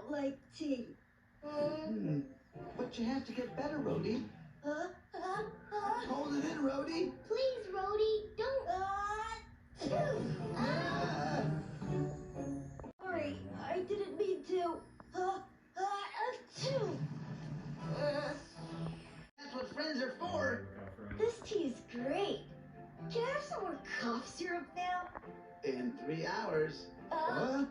don't like tea. But you have to get better, Rhodey. Hold it in, Rhodey. Please, Rhodey, don't. Sorry, I didn't mean to. That's what friends are for. This tea is great. Can I have some more cough syrup now? In 3 hours. Huh?